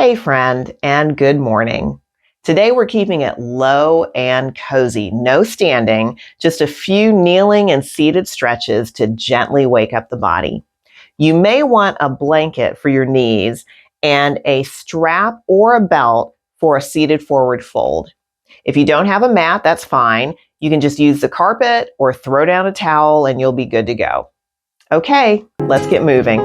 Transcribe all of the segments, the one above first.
Hey friend, and good morning. Today we're keeping it low and cozy. No standing, just a few kneeling and seated stretches to gently wake up the body. You may want a blanket for your knees and a strap or a belt for a seated forward fold. If you don't have a mat, that's fine. You can just use the carpet or throw down a towel and you'll be good to go. Okay, let's get moving.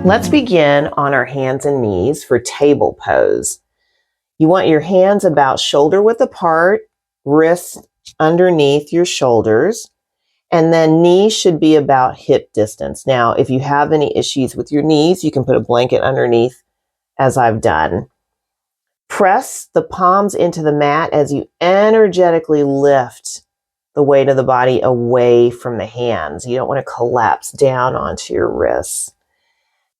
Let's begin on our hands and knees for table pose. You want your hands about shoulder width apart, wrists underneath your shoulders, and then knees should be about hip distance. Now, if you have any issues with your knees, you can put a blanket underneath as I've done. Press the palms into the mat as you energetically lift the weight of the body away from the hands. You don't want to collapse down onto your wrists.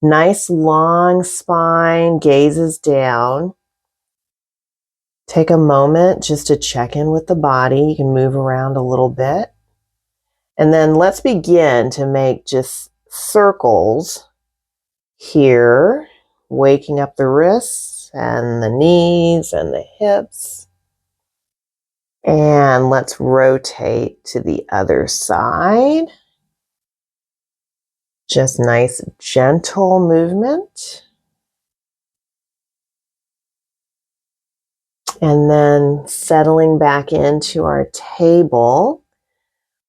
Nice long spine, gazes down. Take a moment just to check in with the body. You can move around a little bit. And then let's begin to make just circles here, waking up the wrists and the knees and the hips. And let's rotate to the other side. Just nice, gentle movement. And then settling back into our table,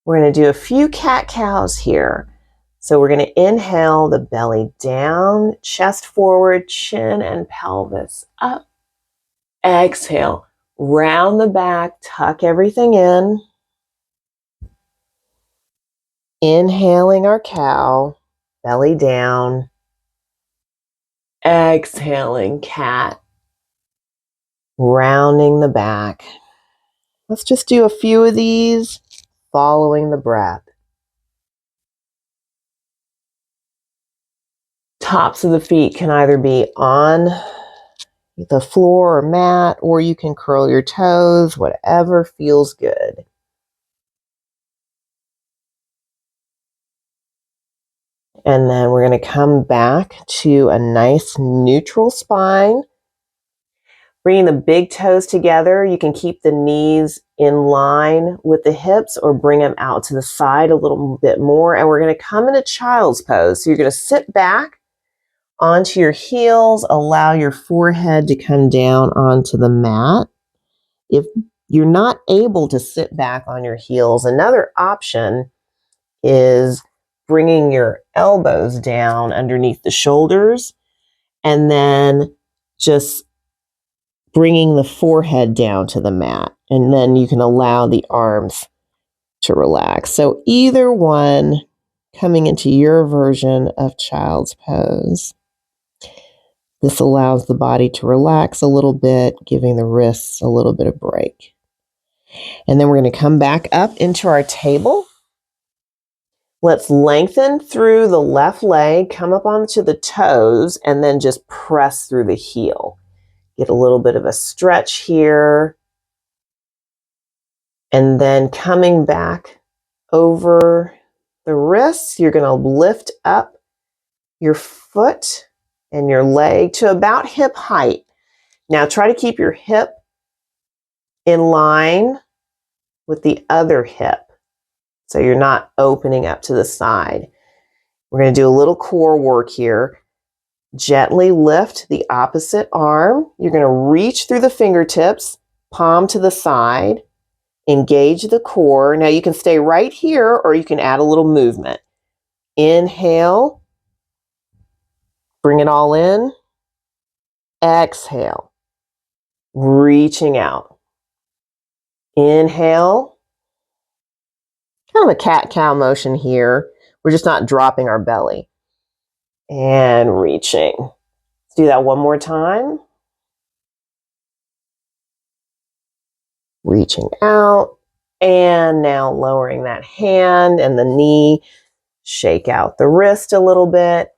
we're going to do a few cat-cows here. So we're going to inhale the belly down, chest forward, chin and pelvis up. Exhale, round the back, tuck everything in. Inhaling our cow, belly down. Exhaling cat, rounding the back. Let's just do a few of these, following the breath. Tops of the feet can either be on the floor or mat, or you can curl your toes, whatever feels good. And then we're going to come back to a nice neutral spine. Bringing the big toes together, you can keep the knees in line with the hips or bring them out to the side a little bit more. And we're going to come into child's pose. So you're going to sit back onto your heels, allow your forehead to come down onto the mat. If you're not able to sit back on your heels, another option is bringing your elbows down underneath the shoulders and then just bringing the forehead down to the mat. And then you can allow the arms to relax. So either one, coming into your version of child's pose. This allows the body to relax a little bit, giving the wrists a little bit of break. And then we're going to come back up into our table. Let's lengthen through the left leg, come up onto the toes, and then just press through the heel. Get a little bit of a stretch here. And then coming back over the wrists, you're going to lift up your foot and your leg to about hip height. Now try to keep your hip in line with the other hip, so you're not opening up to the side. We're going to do a little core work here. Gently lift the opposite arm. You're going to reach through the fingertips, palm to the side, engage the core. Now you can stay right here or you can add a little movement. Inhale, bring it all in. Exhale, reaching out. Inhale, kind of a cat-cow motion here. We're just not dropping our belly. And reaching. Let's do that one more time. Reaching out. And now lowering that hand and the knee. Shake out the wrist a little bit.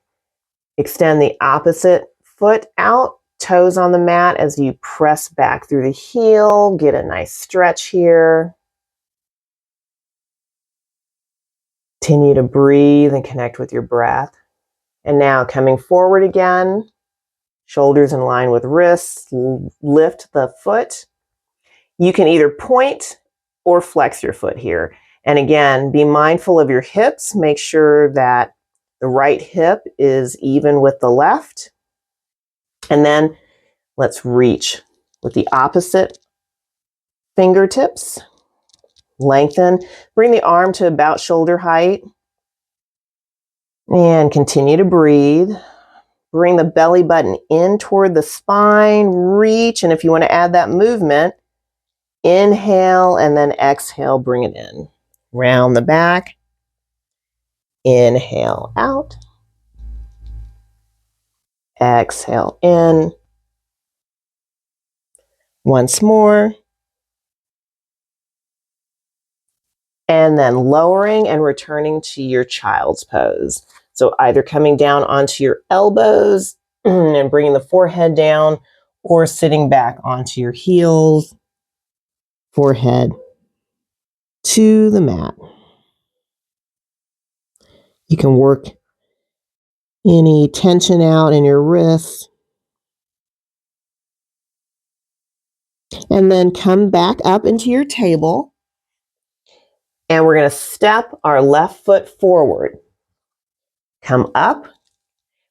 Extend the opposite foot out toes on the mat as you press back through the heel. Get a nice stretch here. Continue to breathe and connect with your breath. And now coming forward again, shoulders in line with wrists, lift the foot. You can either point or flex your foot here. And again, be mindful of your hips. Make sure that the right hip is even with the left. And then let's reach with the opposite fingertips. Lengthen. Bring the arm to about shoulder height. And continue to breathe. Bring the belly button in toward the spine. Reach. And if you want to add that movement, inhale and then exhale, bring it in. Round the back. Inhale out. Exhale in. Once more. And then lowering and returning to your child's pose. So either coming down onto your elbows and bringing the forehead down, or sitting back onto your heels, forehead to the mat. You can work any tension out in your wrists. And then come back up into your table. And we're going to step our left foot forward. Come up.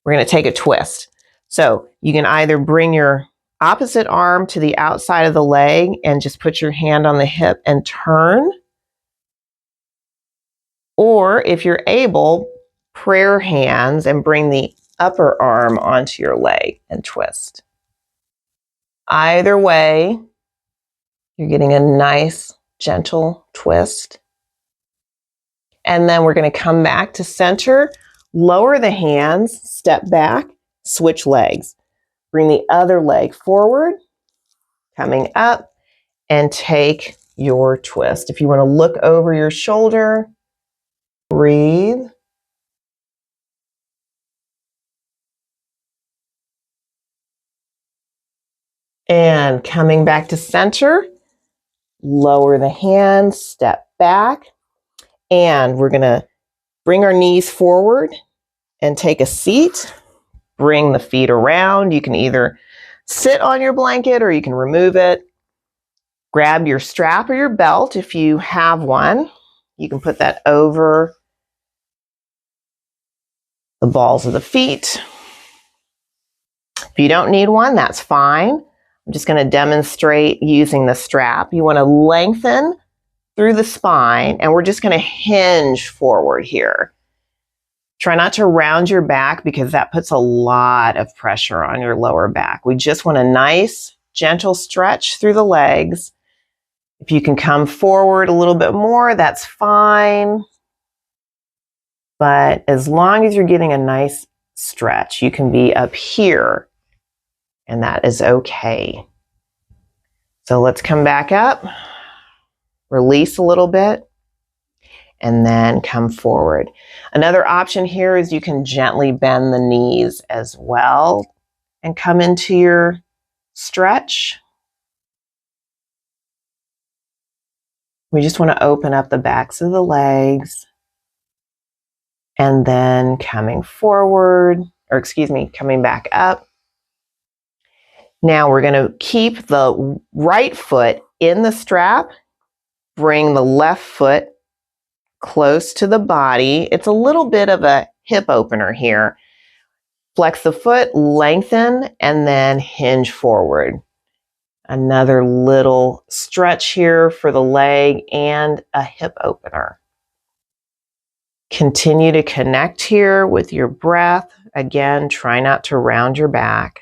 We're going to take a twist. So you can either bring your opposite arm to the outside of the leg and just put your hand on the hip and turn. Or if you're able, prayer hands and bring the upper arm onto your leg and twist. Either way, you're getting a nice, gentle twist. And then we're going to come back to center, lower the hands, step back, switch legs. Bring the other leg forward, coming up, and take your twist. If you want to look over your shoulder, breathe. And coming back to center, lower the hands, step back, and we're going to bring our knees forward and take a seat. Bring the feet around. You can either sit on your blanket or you can remove it. Grab your strap or your belt if you have one. You can put that over the balls of the feet. If you don't need one, that's fine. I'm just going to demonstrate using the strap. You want to lengthen through the spine, and we're just going to hinge forward here. Try not to round your back because that puts a lot of pressure on your lower back. We just want a nice, gentle stretch through the legs. If you can come forward a little bit more, that's fine. But as long as you're getting a nice stretch, you can be up here, and that is okay. So let's come back up, release a little bit, and then come forward. Another option here is you can gently bend the knees as well and come into your stretch. We just want to open up the backs of the legs, and then coming forward, coming back up. Now we're going to keep the right foot in the strap, bring the left foot close to the body. It's a little bit of a hip opener here. Flex the foot, lengthen, and then hinge forward. Another little stretch here for the leg and a hip opener. Continue to connect here with your breath. Again, try not to round your back.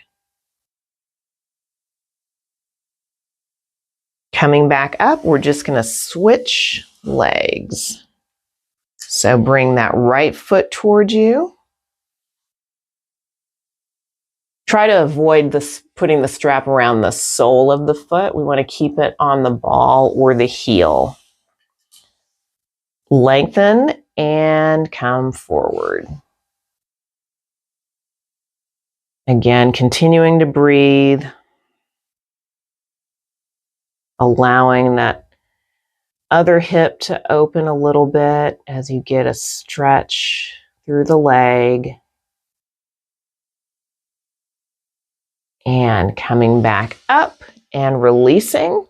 Coming back up, we're just going to switch legs. So bring that right foot towards you. Try to avoid putting the strap around the sole of the foot. We want to keep it on the ball or the heel. Lengthen and come forward. Again, continuing to breathe, allowing that other hip to open a little bit as you get a stretch through the leg. And coming back up and releasing.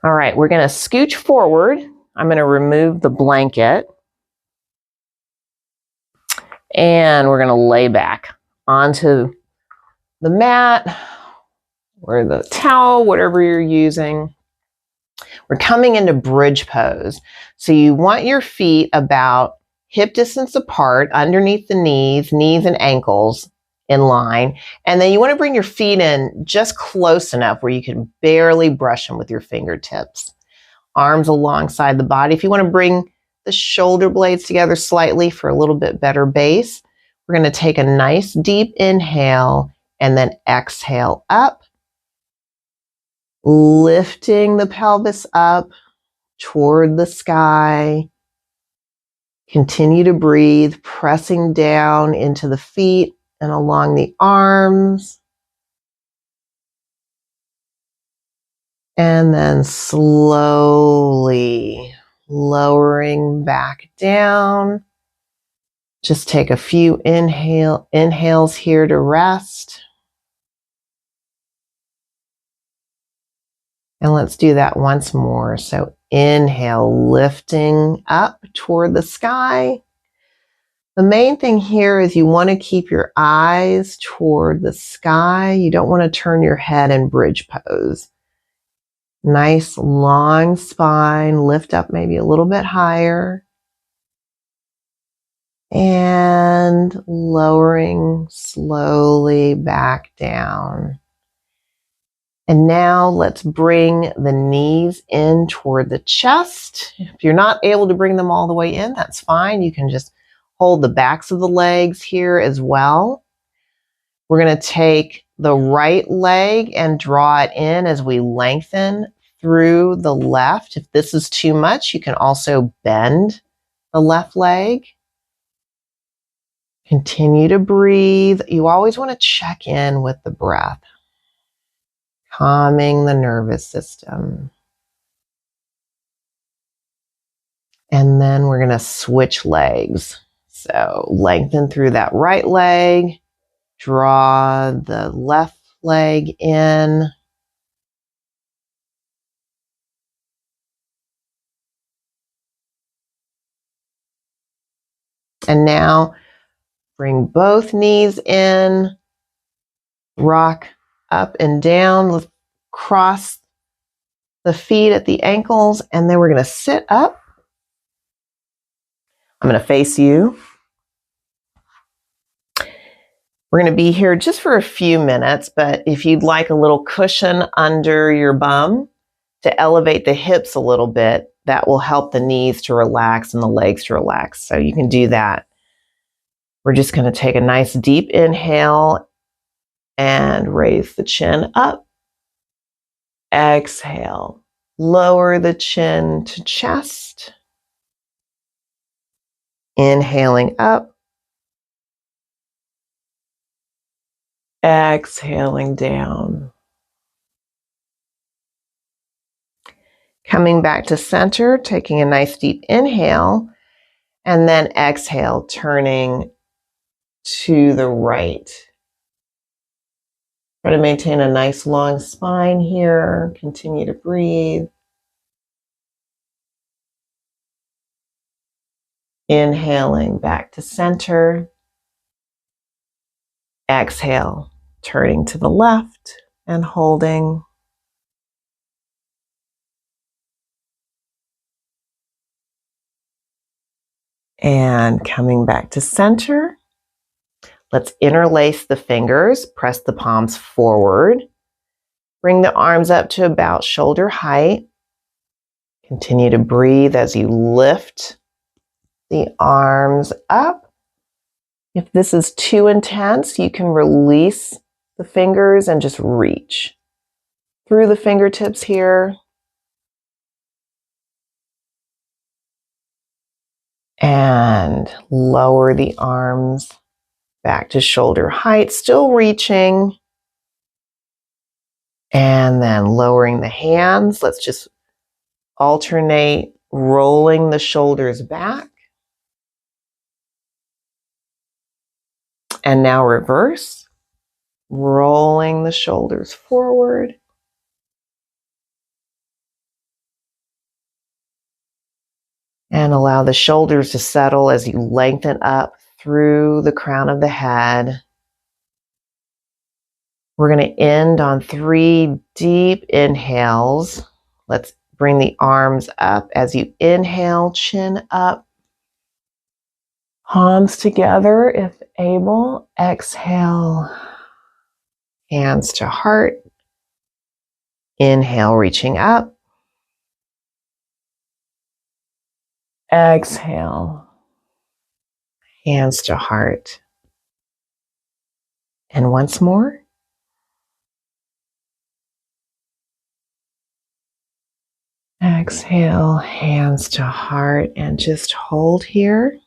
All right, we're going to scooch forward. I'm going to remove the blanket. And we're going to lay back onto the mat or the towel, whatever you're using. We're coming into bridge pose. So you want your feet about hip distance apart, underneath the knees and ankles in line. And then you want to bring your feet in just close enough where you can barely brush them with your fingertips. Arms alongside the body. If you want to bring the shoulder blades together slightly for a little bit better base, we're going to take a nice deep inhale and then exhale up, lifting the pelvis up toward the sky. Continue to breathe, pressing down into the feet and along the arms. And then slowly lowering back down. Just take a few inhales here to rest. And let's do that once more. So inhale, lifting up toward the sky. The main thing here is you want to keep your eyes toward the sky. You don't want to turn your head in bridge pose. Nice long spine, lift up maybe a little bit higher. And lowering slowly back down. And now let's bring the knees in toward the chest. If you're not able to bring them all the way in, that's fine. You can just hold the backs of the legs here as well. We're going to take the right leg and draw it in as we lengthen through the left. If this is too much, you can also bend the left leg. Continue to breathe. You always want to check in with the breath, calming the nervous system. And then we're going to switch legs. So lengthen through that right leg, draw the left leg in. And now bring both knees in, rock up and down, cross the feet at the ankles, and then we're going to sit up. I'm going to face you. We're going to be here just for a few minutes, but if you'd like a little cushion under your bum to elevate the hips a little bit, that will help the knees to relax and the legs to relax. So you can do that. We're just going to take a nice deep inhale and raise the chin up. Exhale. Lower the chin to chest. Inhaling up. Exhaling down. Coming back to center, taking a nice deep inhale, and then exhale, turning to the right. Try to maintain a nice long spine here. Continue to breathe. Inhaling back to center. Exhale, turning to the left and holding. And coming back to center. Let's interlace the fingers, press the palms forward. Bring the arms up to about shoulder height. Continue to breathe as you lift the arms up. If this is too intense, you can release the fingers and just reach through the fingertips here. And lower the arms Back to shoulder height, still reaching. And then lowering the hands. Let's just alternate rolling the shoulders back. And now reverse, rolling the shoulders forward. And allow the shoulders to settle as you lengthen up through the crown of the head. We're going to end on 3 deep inhales. Let's bring the arms up as you inhale, chin up, palms together if able. Exhale, hands to heart. Inhale, reaching up. Exhale, hands to heart. And once more. Exhale, hands to heart, and just hold here.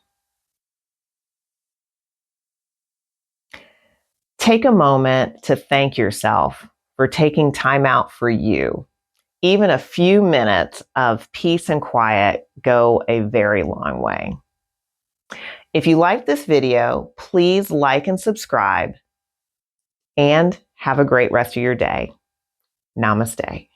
Take a moment to thank yourself for taking time out for you. Even a few minutes of peace and quiet go a very long way. If you like this video, please like and subscribe, and have a great rest of your day. Namaste.